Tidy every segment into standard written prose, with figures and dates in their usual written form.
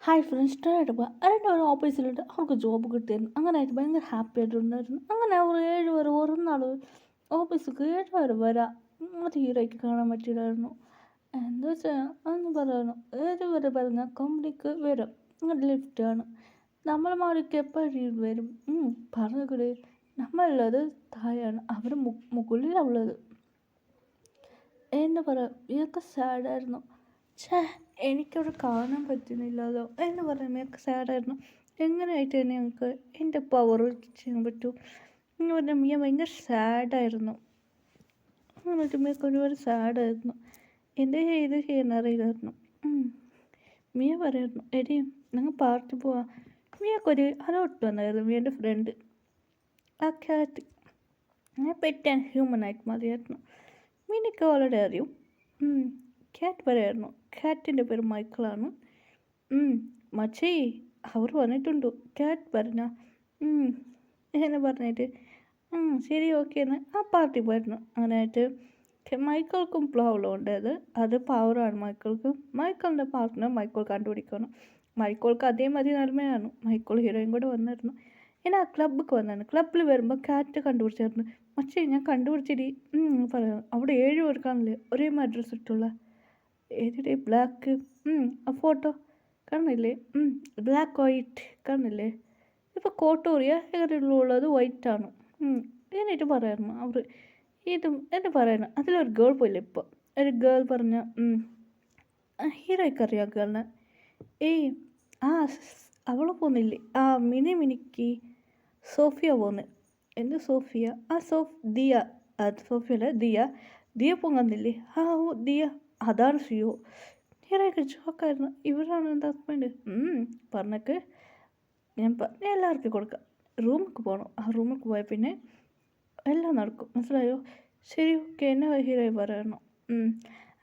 Hi friends ആയിട്ട് പോകാം അതിൻ്റെ ഒരു ഓഫീസിലിട്ട് അവർക്ക് ജോബ് കിട്ടിയിരുന്നു അങ്ങനെ ആയിട്ട് ഭയങ്കര ഹാപ്പി ആയിട്ടുണ്ടായിരുന്നു. അങ്ങനെ അവർ 7 പേർ ഒരു നാൾ ഓഫീസിലേക്ക് 7 പേർ വരാം. അത് ഹീറോയ്ക്ക് കാണാൻ പറ്റിയില്ലായിരുന്നു. എന്താ വെച്ചാൽ അതൊന്ന് പറയാനോ 7 പേർ പറഞ്ഞാൽ കമ്പനിക്ക് വരും. അങ്ങനെ ലിഫ്റ്റാണ് നമ്മൾ മാടിക്ക് എപ്പോഴും വരും. പറഞ്ഞിട്ട് നമ്മളുള്ളത് താഴെയാണ്, അവർ മുകളിലാണ് ഉള്ളത്. എന്താ പറയുക, ഇതൊക്കെ സാഡായിരുന്നു. ഛേ, എനിക്കവിടെ കാണാൻ പറ്റുന്നില്ലല്ലോ എന്ന് പറയുമ്പോൾ എനിക്ക് സാഡായിരുന്നു. എങ്ങനെയായിട്ട് തന്നെ ഞങ്ങൾക്ക് എൻ്റെ പവർ ചെയ്യാൻ പറ്റും എന്ന് പറഞ്ഞാൽ മിയ ഭയങ്കര സാഡായിരുന്നു. എന്നിട്ട് മിയക്ക് ഒരുപാട് സാഡായിരുന്നു. എന്ത് ചെയ്ത് ചെയ്യാനറിയില്ലായിരുന്നു. മിയ പറയായിരുന്നു, എടി ഞങ്ങൾ പാർട്ടി പോവാം. മിയക്കൊരു അലോട്ട് വന്നായിരുന്നു. മിയൻ്റെ ഫ്രണ്ട് ആ ക്യാറ്റ് അങ്ങനെ പെറ്റാൻ ഹ്യൂമനായിട്ട് മതിയായിരുന്നു. മിനിക്ക് ഓൾറെഡി അറിയും. ക്യാറ്റ് പറയായിരുന്നു. ക്യാറ്റിൻ്റെ പേര് മൈക്കിളാണ്. മച്ചേ അവർ വന്നിട്ടുണ്ടോ ക്യാറ്റ് പറഞ്ഞ എന്നെ പറഞ്ഞിട്ട് ശരി ഓക്കെ എന്ന് ആ പാർട്ടി പോയിരുന്നു. അങ്ങനെയായിട്ട് മൈക്കിൾക്കും പ്രോബ്ലം ഉണ്ടായത്. അത് പവറാണ് മൈക്കിൾക്ക്. മൈക്കിളിൻ്റെ പാർട്ട്ണർ മൈക്കിൾ കണ്ടുപിടിക്കണം. മൈക്കിൾക്ക് അതേമാതിരി നന്മയാണ്. മൈക്കിൾ ഹീറോയും കൂടെ വന്നിരുന്നു. ഇനി ആ ക്ലബ്ബിക്ക് വന്നാണ്. ക്ലബ്ബിൽ വരുമ്പോൾ ക്യാറ്റ് കണ്ടുപിടിച്ചായിരുന്നു. പക്ഷേ ഞാൻ കണ്ടുപിടിച്ചിട്ട് പറയാം, അവിടെ 7 പേർക്കാണല്ലേ ഒരേ അഡ്രസ്സ് ഇട്ടുള്ള. ഏതിടെ ബ്ലാക്ക് ആ ഫോട്ടോ കാണുന്നില്ലേ? ബ്ലാക്ക് വൈറ്റ് കാണുന്നില്ലേ? ഇപ്പോൾ കോട്ടോറിയ ഹെയറിലുള്ളത് വൈറ്റാണ്. എന്നിട്ട് പറയായിരുന്നു അവർ ഇതും എന്ന് പറയുന്നു. അതിലൊരു ഗേൾ പോയില്ല. ഇപ്പോൾ ഒരു ഗേൾ പറഞ്ഞ ഹീറോയ്ക്ക് അറിയാം ഗേളിനെ. ഏയ് ആ അവൾ പോകുന്നില്ലേ? ആ മിനിക്ക് സോഫിയ പോകുന്നത്. എന്ത് സോഫിയ? ആ ദിയ. അത് സോഫിയ അല്ല, ദിയ. ദിയ പൊങ്ങുന്നില്ലേ? ഓ ദിയ, അതാണ് സിയോ. ഹീറോയ്ക്ക് ചോക്കായിരുന്നു. ഇവരാണ് എൻ്റെ ഹസ്ബൻഡ്. പറഞ്ഞൊക്കെ ഞാൻ എല്ലാവർക്കും കൊടുക്കാം. റൂമിലേക്ക് പോകണം. ആ റൂമിലേക്ക് പോയാൽ പിന്നെ എല്ലാം നടക്കും, മനസ്സിലായോ? ശരി ഓക്കെ എന്നെ ഹീറോയി പറയണം.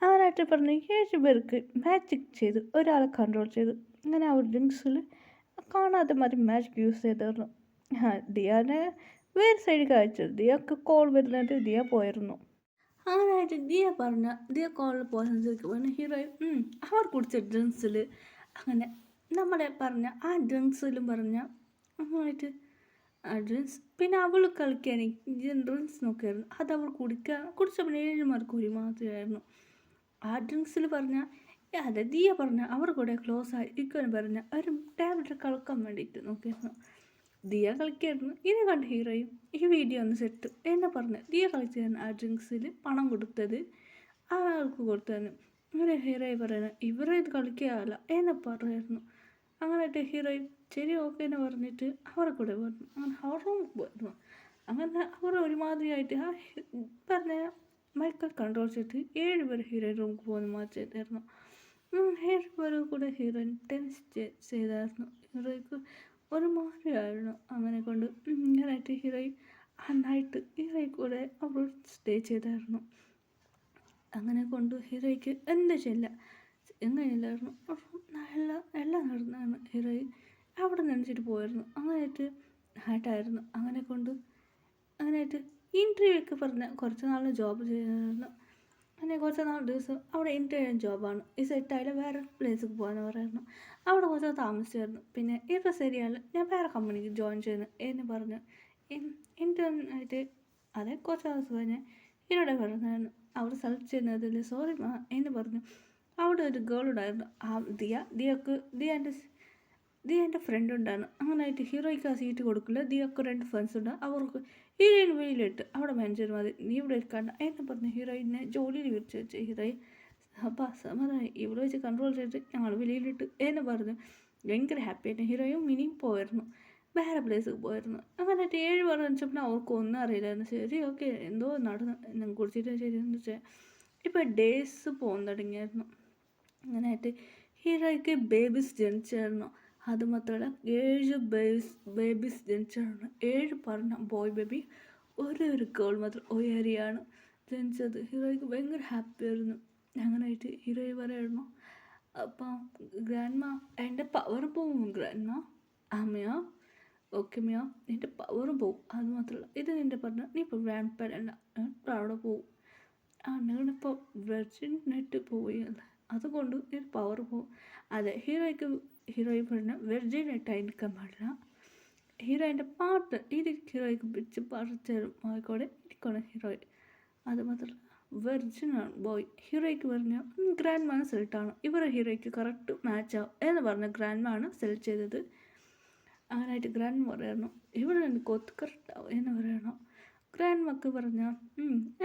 അവനായിട്ട് പറഞ്ഞ് 7 പേർക്ക് മാജിക് ചെയ്ത് ഒരാളെ കൺട്രോൾ ചെയ്തു. അങ്ങനെ ആ ഡ്രിങ്ക്സിൽ കാണാതെ മാതിരി മാജിക് യൂസ് ചെയ്തിരുന്നു. ദിയാനെ വേറെ സൈഡിൽ കഴിച്ചത്. ദിയക്ക് കോൾ വരുന്നത് ദിയ പോയിരുന്നു. അങ്ങനെയായിട്ട് ദിയ കോളിൽ പോയതിലേക്ക് പറഞ്ഞ ഹീറോയി അവർ കുടിച്ച ഡ്രിങ്ക്സിൽ അങ്ങനെ നമ്മളെ പറഞ്ഞ ആ ഡ്രിങ്ക്സിലും പറഞ്ഞ അങ്ങനായിട്ട് ആ ഡ്രിങ്ക്സ് പിന്നെ അവൾ കളിക്കാൻ ഡ്രിങ്ക്സ് നോക്കിയായിരുന്നു. അത് അവൾ കുടിച്ച പിന്നെ 7 മാർക്ക് ഒരു മാത്രമായിരുന്നു. ആ ഡ്രിങ്ക്സിൽ പറഞ്ഞ അതെ ദിയ പറഞ്ഞ അവർ കൂടെ ക്ലോസ് ആയി ഇക്കൊന്ന് പറഞ്ഞ ഒരു ടാബ്ലറ്റ് കളിക്കാൻ വേണ്ടിയിട്ട് നോക്കിയിരുന്നു. ദിയ കളിക്കായിരുന്നു. ഇത് കണ്ട് ഹീറോയും ഈ വീഡിയോ ഒന്ന് സെറ്റ് എന്ന് പറഞ്ഞ് ദിയ കളിച്ചായിരുന്നു. ആ ഡ്രിങ്ക്സിൽ പണം കൊടുത്തത് ആൾക്ക് കൊടുത്തതിന്. അങ്ങനെ ഹീറോയി പറയുന്നത് ഇവരെ ഇത് കളിക്കാല്ല എന്ന് പറയായിരുന്നു. അങ്ങനെയായിട്ട് ഹീറോയും ശരി ഓക്കെ എന്ന് പറഞ്ഞിട്ട് അവരെ കൂടെ പറഞ്ഞു. അങ്ങനെ അവർ റൂമിൽ പോയിരുന്നു. അങ്ങനെ അവർ ഒരുമാതിരിയായിട്ട് ആ പറഞ്ഞ മൈക്കിൾ കൺട്രോൾ ചെയ്തിട്ട് 7 പേർ ഹീറോയിൻ റൂമിൽ പോകുന്ന മാറ്റി ചെയ്തായിരുന്നു. 7 പേരും കൂടെ ഹീറോയിൻ ടെൻസ് ചെയ്തായിരുന്നു. ഹീറോയ്ക്ക് ഒരുമാതിരിയായിരുന്നു. അങ്ങനെ കൊണ്ട് ഇങ്ങനെയായിട്ട് ഹീറോയിൻ ആ നൈറ്റ് ഹീറോയിൽ കൂടെ അവർ സ്റ്റേ ചെയ്തായിരുന്നു. അങ്ങനെ കൊണ്ട് ഹീറോയ്ക്ക് എന്താ ചെയ്യില്ല എങ്ങനെയില്ലായിരുന്നു. എല്ലാം നടന്നായിരുന്നു. ഹീറോയിൻ അവിടെ നനച്ചിട്ട് പോയിരുന്നു. അങ്ങനെയായിട്ട് ഹാറ്റായിരുന്നു. അങ്ങനെയായിട്ട് ഇൻ്റർവ്യൂ ഒക്കെ പറഞ്ഞ കുറച്ച് നാൾ ജോബ് ചെയ്യുമായിരുന്നു. അങ്ങനെ കുറച്ച് നാൾ ദിവസം അവിടെ ഇൻ്റർവ്യൂ ജോബാണ്. ഈ സെറ്റായാലും വേറെ പ്ലേസിൽ പോകാമെന്ന് പറയുന്നു. അവിടെ കുറച്ച് താമസിച്ചായിരുന്നു. പിന്നെ ഇപ്പോൾ ശരിയല്ല, ഞാൻ വേറെ കമ്പനിക്ക് ജോയിൻ ചെയ്യുന്നു എന്ന് പറഞ്ഞു ഇൻ്റർവ്യൂ ആയിട്ട് അതേ കുറച്ച് ദിവസം കഴിഞ്ഞ് ഇവിടെ പറഞ്ഞായിരുന്നു. അവിടെ സെലക്ട് ചെയ്യുന്നതിൽ സോറി മാ എന്ന് പറഞ്ഞു. അവിടെ ഒരു ഗേൾ ഉണ്ടായിരുന്നു. ആ ദിയ എൻ്റെ ഫ്രണ്ട് ഉണ്ടായിരുന്നു. അങ്ങനെയായിട്ട് ഹീറോയ്ക്ക് ആ സീറ്റ് കൊടുക്കില്ല. ദിയക്ക് 2 ഫ്രണ്ട്സ് ഉണ്ട്. അവർക്ക് ഹീറോയിൻ വെളിയിലിട്ട് അവിടെ മാനേജർ മതി, നീ ഇവിടെ ഇരിക്കാണ്ട എന്ന് പറഞ്ഞ് ഹീറോയിനെ ജോലിയിൽ വിളിച്ച് വെച്ച് ഹീറോയിൻ അപ്പം സമാധാനം ഇവിടെ വെച്ച് കൺട്രോൾ ചെയ്തിട്ട് ഞങ്ങൾ വെളിയിലിട്ട് എന്ന് പറഞ്ഞു. ഭയങ്കര ഹാപ്പിയായിട്ട് ഹീറോയും മിനിയും പോയിരുന്നു. വേറെ പ്ലേസിൽ പോയിരുന്നു. അങ്ങനെയായിട്ട് 7 പേർ വെച്ചപ്പോൾ അവർക്ക് ഒന്നും അറിയില്ലായിരുന്നു. ശരി ഓക്കെ എന്തോ നടന്ന് ഞാൻ കുടിച്ചിട്ട് ശരിയെന്ന് വെച്ചാൽ ഇപ്പോൾ ഡേയ്സ് പോകാൻ തുടങ്ങിയായിരുന്നു. അങ്ങനെയായിട്ട് ഹീറോയ്ക്ക് ബേബീസ് ജനിച്ചായിരുന്നു. അതുമാത്രമല്ല 7 ബേബീസ് ജനിച്ചായിരുന്നു. 7 പറഞ്ഞ ബോയ് ബേബി, ഒരു ഗേൾ മാത്രം ഒരേറിയാണ് ജനിച്ചത്. ഹീറോയ്ക്ക് ഭയങ്കര ഹാപ്പിയായിരുന്നു. അങ്ങനെയായിട്ട് ഹീറോയി പറയായിരുന്നു, അപ്പം ഗ്രാൻഡ്മ എൻ്റെ പവർ പോവും ഗ്രാൻഡ്മ. അമ്മയോ ഓക്കെ മിയോ നിൻ്റെ പവറും പോവും. അത് മാത്രമല്ല ഇത് നിൻ്റെ പറഞ്ഞ നീ ഇപ്പോൾ ഗ്രാൻഡ് പേരല്ല ഇപ്പോൾ അവിടെ പോവും. നിങ്ങളിപ്പോൾ വെർജിനായിട്ട് പോവുകയല്ല, അതുകൊണ്ട് ഈ പവർ പോവും. അതെ ഹീറോയ്ക്ക് ഹീറോയിൻ പറഞ്ഞ വെർജിനായിട്ടായിരിക്കാൻ പാടില്ല. ഹീറോയിൻ്റെ പാട്ട് ഇത് ഹീറോയ്ക്ക് പിടിച്ച് പറിച്ചേരും ആയിക്കോടെ ഇരിക്കണം ഹീറോയിൻ. അത് മാത്രമല്ല വെർജിനാണ് ബോയ്. ഹീറോയ്ക്ക് പറഞ്ഞ ഗ്രാൻഡ് മാൻ സെലക്റ്റാണ്, ഇവരെ ഹീറോയ്ക്ക് കറക്റ്റ് മാച്ചാവും എന്ന് പറഞ്ഞ ഗ്രാൻഡ് മാൻ സെലക്ട് ചെയ്തത്. അങ്ങനായിട്ട് ഗ്രാൻഡ് പറയുന്നു ഇവിടെ എനിക്ക് ഒത്ത് കറക്റ്റാവും എന്ന് പറയണം. ഗ്രാൻഡ് മക്ക് പറഞ്ഞാൽ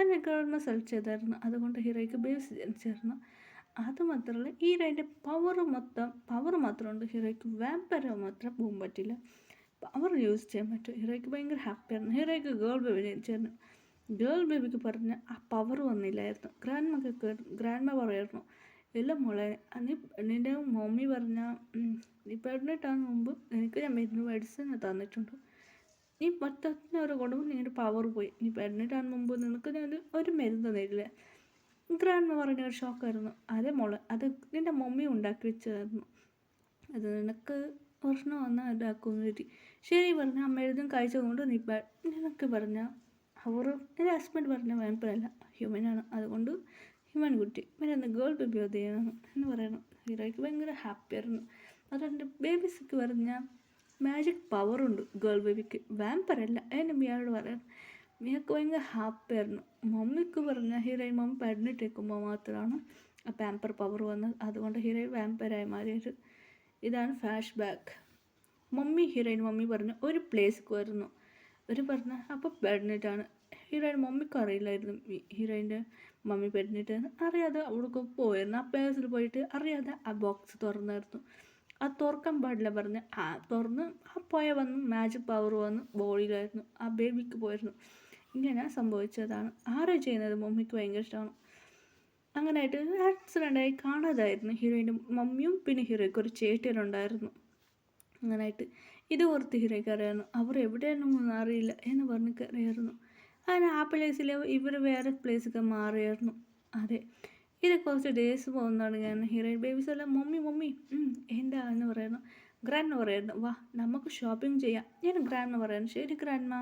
എന്നെ ഗ്രാൻഡ് സെലക്ട് ചെയ്തായിരുന്നു, അതുകൊണ്ട് ഹീറോയ്ക്ക് ബേസ് ജനിച്ചായിരുന്നു. അത് മാത്രമല്ല ഹീറോയിൻ്റെ പവർ മാത്രമുണ്ട്, ഹീറോയ്ക്ക് വാമ്പയർ മാത്രം പോകാൻ പറ്റില്ല, പവർ യൂസ് ചെയ്യാൻ പറ്റും. ഹീറോയ്ക്ക് ഭയങ്കര ഹാപ്പിയായിരുന്നു. ഹീറോയ്ക്ക് ഗേൾ ബേബി ജനിച്ചായിരുന്നു. ഗേൾ ബേബിക്ക് പറഞ്ഞ ആ പവർ വന്നില്ലായിരുന്നു. ഗ്രാൻഡ് മ പറയായിരുന്നു ഇല്ല മോളെ, നിൻ്റെ മമ്മി പറഞ്ഞ നീ പ്രഗ്നൻ്റ് ആകുന്ന മുമ്പ് എനിക്ക് ഞാൻ മരുന്ന് മെഡിസിൻ തന്നിട്ടുണ്ട്, നീ പത്തത്തിനവരെ കൊണ്ടുപോയി നിൻ്റെ പവർ പോയി, നീ പ്രഗ്നൻ്റ് ആകുന്ന മുമ്പ് നിനക്ക് ഞാൻ ഒരു മരുന്ന് തന്നില്ലേ. ഗ്രാൻഡ് മ പറഞ്ഞ ഒരു ഷോക്കായിരുന്നു. അതേ മോളെ, അത് നിൻ്റെ മമ്മി ഉണ്ടാക്കി വെച്ചതായിരുന്നു, അത് നിനക്ക് പ്രശ്നം വന്നാൽ ഇതാക്കുമെന്ന് പറ്റി. ശരി പറഞ്ഞ ആ മരുന്നും കഴിച്ചതുകൊണ്ട് നീ നിനക്ക് പറഞ്ഞ അവർ എൻ്റെ ഹസ്ബൻഡ് പറഞ്ഞ വാമ്പയറല്ല ഹ്യൂമനാണ്, അതുകൊണ്ട് ഹ്യൂമൻ കുട്ടി മരുന്ന് ഗേൾ ബേബി അതെയാണ് എന്ന് പറയുന്നു. ഹീറോയ്ക്ക് ഭയങ്കര ഹാപ്പിയായിരുന്നു. അതുകൊണ്ട് ബേബീസൊക്കെ പറഞ്ഞ മാജിക് പവറുണ്ട് ഗേൾ ബേബിക്ക്, വാമ്പയറല്ല എന്ന് മിയാനോട് പറയാൻ. മിയക്ക് ഭയങ്കര ഹാപ്പിയായിരുന്നു. മമ്മിക്ക് പറഞ്ഞ ഹീറോയിൻ മമ്മി പടിഞ്ഞിട്ടേക്കുമ്പോൾ മാത്രമാണ് ആ പാമ്പർ പവർ വന്നത്, അതുകൊണ്ട് ഹീറോയിൻ വാമ്പയറായി മാറിയത്. ഇതാണ് ഫ്ലാഷ് ബാക്ക്. ഹീറോയിൻ മമ്മി പറഞ്ഞ ഒരു പ്ലേസിലേക്ക് വരുന്നു. ഒരു പറഞ്ഞ അപ്പോൾ പ്രഗ്നൻ്റാണ്. ഹീറോയിൻ മമ്മിക്ക് അറിയില്ലായിരുന്നു ഹീറോയിൻ്റെ മമ്മി പ്രഗ്നൻ്റാണ്. അറിയാതെ അവൾക്ക് പോയിരുന്നു, ആ പ്ലേസിൽ പോയിട്ട് അറിയാതെ ആ ബോക്സ് തുറന്നായിരുന്നു. അത് തുറക്കാൻ പാടില്ല പറഞ്ഞ് തുറന്ന് ആ പോയ വന്ന് മാജിക് പവർ വന്ന് ബോഡിയിലായിരുന്നു, ആ ബേബിക്ക് പോയിരുന്നു. ഇങ്ങനെ സംഭവിച്ചതാണ്. ആരോ ചെയ്യുന്നത് മമ്മിക്ക് ഭയങ്കര ഇഷ്ടമാണ്. അങ്ങനെയായിട്ട് ആക്സിഡൻ്റായി കാണാതായിരുന്നു ഹീറോയിൻ്റെ മമ്മിയും. പിന്നെ ഹീറോയ്ക്ക് ഒരു ചേട്ടനുണ്ടായിരുന്നു. അങ്ങനായിട്ട് ഇത് ഓർത്ത് ഹീറോയ്ക്ക് അറിയായിരുന്നു, അവർ എവിടെയാണെന്നൊന്നും അറിയില്ല എന്ന് പറഞ്ഞ് അറിയായിരുന്നു. അങ്ങനെ ആ പ്ലേസിൽ ഇവർ വേറെ പ്ലേസൊക്കെ മാറിയായിരുന്നു. അതെ, ഇത് കുറച്ച് ഡേയ്സ് പോകുന്നതാണ്. ഞാൻ ഹീറോയിൻ ബേബീസ് എല്ലാം മമ്മി എന്താ എന്ന് പറയുന്നു. ഗ്രാൻഡ് പറയുന്നു വാ നമുക്ക് ഷോപ്പിംഗ് ചെയ്യാം. ഞാൻ ഗ്രാൻഡ് പറയുന്നു ശരി ഗ്രാൻഡ് മാ